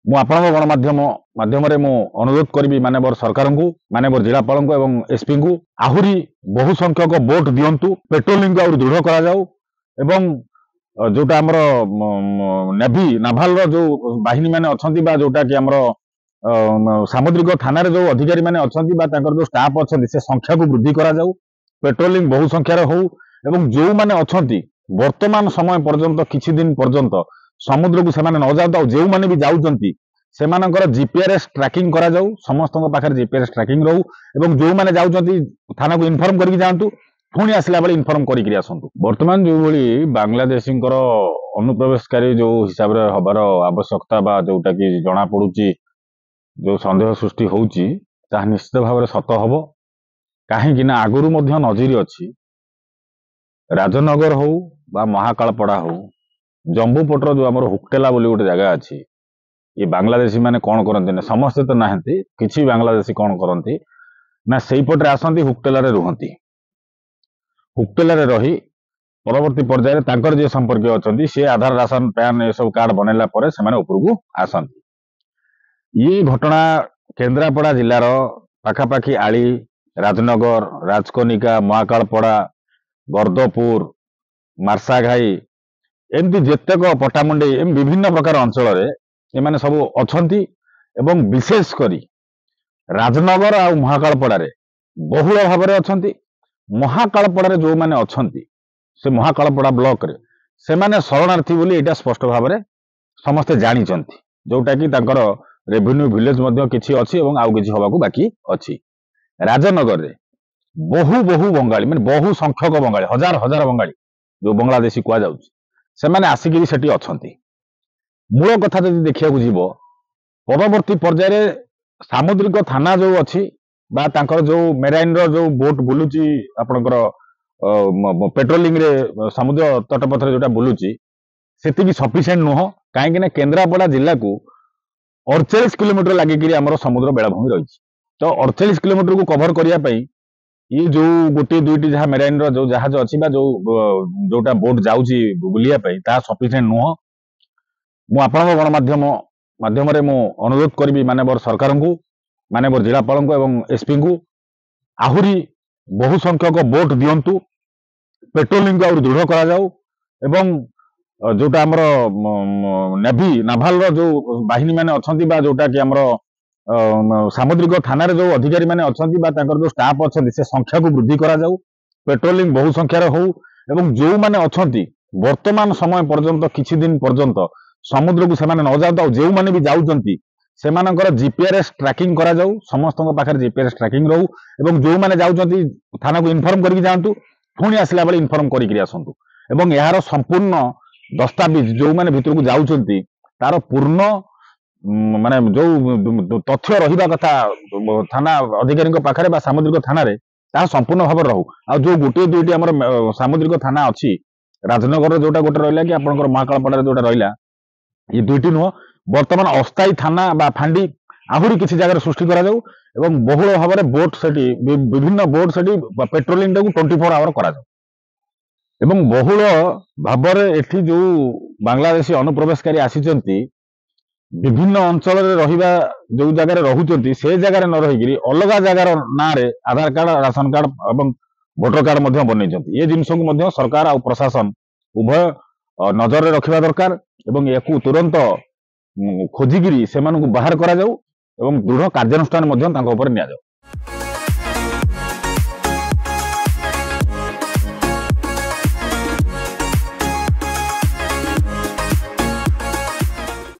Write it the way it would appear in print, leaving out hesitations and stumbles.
ମୁଁ ଆପଣଙ୍କ ଗଣମାଧ୍ୟମ ମାଧ୍ୟମରେ ମୁଁ ଅନୁରୋଧ କରିବି ମାନ୍ୟବର ସରକାରଙ୍କୁ, ମାନ୍ୟବର ଜିଲ୍ଲାପାଳଙ୍କୁ ଏବଂ ଏସ୍ପିଙ୍କୁ ଆହୁରି ବହୁ ସଂଖ୍ୟକ ଭୋଟ ଦିଅନ୍ତୁ, ପେଟ୍ରୋଲିଂକୁ ଆହୁରି ଦୃଢ଼ କରାଯାଉ ଏବଂ ଯୋଉଟା ଆମର ନେଭି ନାଭାଲର ଯୋଉ ବାହିନୀ ମାନେ ଅଛନ୍ତି ବା ଯୋଉଟା କି ଆମର ସାମୁଦ୍ରିକ ଥାନାରେ ଯୋଉ ଅଧିକାରୀ ମାନେ ଅଛନ୍ତି ବା ତାଙ୍କର ଯୋଉ ଷ୍ଟାଫ ଅଛନ୍ତି ସେ ସଂଖ୍ୟାକୁ ବୃଦ୍ଧି କରାଯାଉ, ପେଟ୍ରୋଲିଂ ବହୁ ସଂଖ୍ୟାରେ ହଉ ଏବଂ ଯୋଉମାନେ ଅଛନ୍ତି ବର୍ତ୍ତମାନ ସମୟ ପର୍ଯ୍ୟନ୍ତ କିଛି ଦିନ ପର୍ଯ୍ୟନ୍ତ ସମୁଦ୍ରକୁ ସେମାନେ ନ ଯାଆନ୍ତୁ, ଆଉ ଯେଉଁମାନେ ବି ଯାଉଛନ୍ତି ସେମାନଙ୍କର ଜିପିଆରଏସ୍ ଟ୍ରାକିଂ କରାଯାଉ, ସମସ୍ତଙ୍କ ପାଖରେ ଜିପିଆରଏସ୍ ଟ୍ରାକିଂ ରହୁ ଏବଂ ଯୋଉମାନେ ଯାଉଛନ୍ତି ଥାନାକୁ ଇନଫର୍ମ କରିକି ଯାଆନ୍ତୁ, ପୁଣି ଆସିଲା ବେଳେ ଇନଫର୍ମ କରିକି ଆସନ୍ତୁ। ବର୍ତ୍ତମାନ ଯୋଉଭଳି ବାଂଲାଦେଶୀଙ୍କର ଅନୁପ୍ରବେଶକାରୀ ଯୋଉ ହିସାବରେ ହବାର ଆବଶ୍ୟକତା ବା ଯୋଉଟା କି ଜଣା ପଡୁଛି ଯୋଉ ସନ୍ଦେହ ସୃଷ୍ଟି ହଉଛି ତାହା ନିଶ୍ଚିତ ଭାବରେ ସତ ହବ। କାହିଁକି ନା ଆଗରୁ ମଧ୍ୟ ନଜିର ଅଛି, ରାଜନଗର ହଉ ବା ମହାକାଳପଡା ହଉ, ଜମ୍ବୁ ପଟର ଯୋଉ ଆମର ହୁକଟେଲା ବୋଲି ଗୋଟେ ଜାଗା ଅଛି, ଏ ବାଂଲାଦେଶୀ ମାନେ କଣ କରନ୍ତି ନା, ସମସ୍ତେ ତ ନାହାନ୍ତି, କିଛି ବାଂଲାଦେଶୀ କଣ କରନ୍ତି ନା ସେଇପଟରେ ଆସନ୍ତି, ହୁକଟେଲାରେ ରୁହନ୍ତି। ହୁକଟେଲାରେ ରହି ପରବର୍ତ୍ତୀ ପର୍ଯ୍ୟାୟରେ ତାଙ୍କର ଯିଏ ସମ୍ପର୍କୀୟ ଅଛନ୍ତି ସେ ଆଧାର ରାସନ ପ୍ୟାନ ଏସବୁ କାର୍ଡ ବନେଇଲା ପରେ ସେମାନେ ଉପରକୁ ଆସନ୍ତି। ଇଏ ଘଟଣା କେନ୍ଦ୍ରାପଡା ଜିଲ୍ଲାର ପାଖାପାଖି ଆଳି, ରାଜନଗର, ରାଜକନିକା, ମହାକାଳପଡା, ଗର୍ଦ୍ଦପୁର, ମାର୍ଶାଘାଇ ଏମିତି ଯେତେକ ପଟାମୁଣ୍ଡେଇ ଏମିତି ବିଭିନ୍ନ ପ୍ରକାର ଅଞ୍ଚଳରେ ଏମାନେ ସବୁ ଅଛନ୍ତି ଏବଂ ବିଶେଷ କରି ରାଜନଗର ଆଉ ମହାକାଳପଡାରେ ବହୁଳ ଭାବରେ ଅଛନ୍ତି। ମହାକାଳପଡାରେ ଯୋଉମାନେ ଅଛନ୍ତି ସେ ମହାକାଳପଡା ବ୍ଲକରେ ସେମାନେ ଶରଣାର୍ଥୀ ବୋଲି ଏଇଟା ସ୍ପଷ୍ଟ ଭାବରେ ସମସ୍ତେ ଜାଣିଛନ୍ତି, ଯୋଉଟା କି ତାଙ୍କର ରେଭିନ୍ୟୁ ଭିଲେଜ ମଧ୍ୟ କିଛି ଅଛି ଏବଂ ଆଉ କିଛି ହବାକୁ ବାକି ଅଛି। ରାଜନଗରରେ ବହୁ ବହୁ ବଙ୍ଗାଳୀ ମାନେ ବହୁ ସଂଖ୍ୟକ ବଙ୍ଗାଳୀ, ହଜାର ହଜାର ବଙ୍ଗାଳୀ ଯୋଉ ବାଂଲାଦେଶୀ କୁହାଯାଉଛି ସେମାନେ ଆସିକିରି ସେଠି ଅଛନ୍ତି। ମୂଳ କଥା ଯଦି ଦେଖିବାକୁ ଯିବ, ପରବର୍ତ୍ତୀ ପର୍ଯ୍ୟାୟରେ ସାମୁଦ୍ରିକ ଥାନା ଯୋଉ ଅଛି ବା ତାଙ୍କର ଯୋଉ ମେରାଇନର ଯୋଉ ବୋଟ ବୁଲୁଛି ଆପଣଙ୍କର ପେଟ୍ରୋଲିଂ ରେ ସମୁଦ୍ର ତଟପଥରେ ଯୋଉଟା ବୁଲୁଛି ସେତିକି ସଫିସିଏଣ୍ଟ ନୁହଁ। କାହିଁକି ନା କେନ୍ଦ୍ରାପଡା ଜିଲ୍ଲାକୁ 48 କିଲୋମିଟର ଲାଗିକିରି ଆମର ସମୁଦ୍ର ବେଳାଭୂମି ରହିଛି। ତ 48 କିଲୋମିଟରକୁ କଭର କରିବା ପାଇଁ ଇଏ ଯୋଉ ଗୋଟିଏ ଦୁଇଟି ଯାହା ମେରାଇନର ଯୋଉ ଜାହାଜ ଅଛି ବା ଯୋଉଟା ବୋଟ ଯାଉଛି ବୁଲିବା ପାଇଁ ତାହା ସଫିସିଏଣ୍ଟ ନୁହଁ। ମୁଁ ଆପଣଙ୍କ ଗଣମାଧ୍ୟମ ମାଧ୍ୟମରେ ମୁଁ ଅନୁରୋଧ କରିବି ମାନ୍ୟବର ସରକାରଙ୍କୁ, ମାନ୍ୟବର ଜିଲ୍ଲାପାଳଙ୍କୁ ଏବଂ ଏସ୍ପିଙ୍କୁ ଆହୁରି ବହୁ ସଂଖ୍ୟକ ଭୋଟ ଦିଅନ୍ତୁ, ପେଟ୍ରୋଲିଂକୁ ଆହୁରି ଦୃଢ଼ କରାଯାଉ ଏବଂ ଯୋଉଟା ଆମର ନେଭି ନାଭାଲର ଯୋଉ ବାହିନୀ ମାନେ ଅଛନ୍ତି ବା ଯୋଉଟା କି ଆମର ସାମୁଦ୍ରିକ ଥାନାରେ ଯୋଉ ଅଧିକାରୀ ମାନେ ଅଛନ୍ତି ବା ତାଙ୍କର ଯୋଉ ଷ୍ଟାଫ ଅଛନ୍ତି ସେ ସଂଖ୍ୟାକୁ ବୃଦ୍ଧି କରାଯାଉ, ପେଟ୍ରୋଲିଂ ବହୁ ସଂଖ୍ୟାରେ ହଉ ଏବଂ ଯୋଉମାନେ ଅଛନ୍ତି ବର୍ତ୍ତମାନ ସମୟ ପର୍ଯ୍ୟନ୍ତ କିଛି ଦିନ ପର୍ଯ୍ୟନ୍ତ ସମୁଦ୍ରକୁ ସେମାନେ ନ ଯାଆନ୍ତୁ, ଆଉ ଯେଉଁମାନେ ବି ଯାଉଛନ୍ତି ସେମାନଙ୍କର ଜିପିଆରଏସ୍ ଟ୍ରାକିଂ କରାଯାଉ, ସମସ୍ତଙ୍କ ପାଖରେ ଜିପିଆରଏସ୍ ଟ୍ରାକିଂ ରହୁ ଏବଂ ଯୋଉମାନେ ଯାଉଛନ୍ତି ଥାନାକୁ ଇନଫର୍ମ କରିକି ଯାଆନ୍ତୁ, ପୁଣି ଆସିଲା ବେଳେ ଇନଫର୍ମ କରିକି ଆସନ୍ତୁ ଏବଂ ଏହାର ସମ୍ପୂର୍ଣ୍ଣ ଦସ୍ତାବିଜ ଯୋଉମାନେ ଭିତରକୁ ଯାଉଛନ୍ତି ତାର ପୂର୍ଣ୍ଣ ମାନେ ଯୋଉ ତଥ୍ୟ ରହିବା କଥା ଥାନା ଅଧିକାରୀଙ୍କ ପାଖରେ ବା ସାମୁଦ୍ରିକ ଥାନାରେ ତାହା ସମ୍ପୂର୍ଣ୍ଣ ଭାବରେ ରହୁ। ଆଉ ଯୋଉ ଗୋଟିଏ ଦୁଇଟି ଆମର ସାମୁଦ୍ରିକ ଥାନା ଅଛି, ରାଜନଗରରେ ଯୋଉଟା ଗୋଟେ ରହିଲା କି ଆପଣଙ୍କର ମହାକାଳପଡାରେ ଯୋଉଟା ରହିଲା, ଏ ଦୁଇଟି ନୁହଁ, ବର୍ତ୍ତମାନ ଅସ୍ଥାୟୀ ଥାନା ବା ଫାଣ୍ଡି ଆହୁରି କିଛି ଜାଗାରେ ସୃଷ୍ଟି କରାଯାଉ ଏବଂ ବହୁଳ ଭାବରେ ବୋଟ ସେଠି ବିଭିନ୍ନ ବୋଟ ସେଠି ପେଟ୍ରୋଲିଂଟାକୁ 24 ଆୱାର କରାଯାଉ ଏବଂ ବହୁଳ ଭାବରେ ଏଠି ଯୋଉ ବାଂଲାଦେଶୀ ଅନୁପ୍ରବେଶକାରୀ ଆସିଛନ୍ତି ବିଭିନ୍ନ ଅଞ୍ଚଳରେ ରହିବା ଯୋଉ ଜାଗାରେ ରହୁଛନ୍ତି ସେ ଜାଗାରେ ନ ରହିକିରି ଅଲଗା ଜାଗାର ନାଁରେ ଆଧାର କାର୍ଡ, ରାସନ କାର୍ଡ ଏବଂ ଭୋଟର କାର୍ଡ ମଧ୍ୟ ବନେଇଛନ୍ତି। ଏ ଜିନିଷକୁ ମଧ୍ୟ ସରକାର ଆଉ ପ୍ରଶାସନ ଉଭୟ ନଜରରେ ରଖିବା ଦରକାର ଏବଂ ଏହାକୁ ତୁରନ୍ତ ଖୋଜିକିରି ସେମାନଙ୍କୁ ବାହାର କରାଯାଉ ଏବଂ ଦୃଢ କାର୍ଯ୍ୟାନୁଷ୍ଠାନ ମଧ୍ୟ ତାଙ୍କ ଉପରେ ନିଆଯାଉ।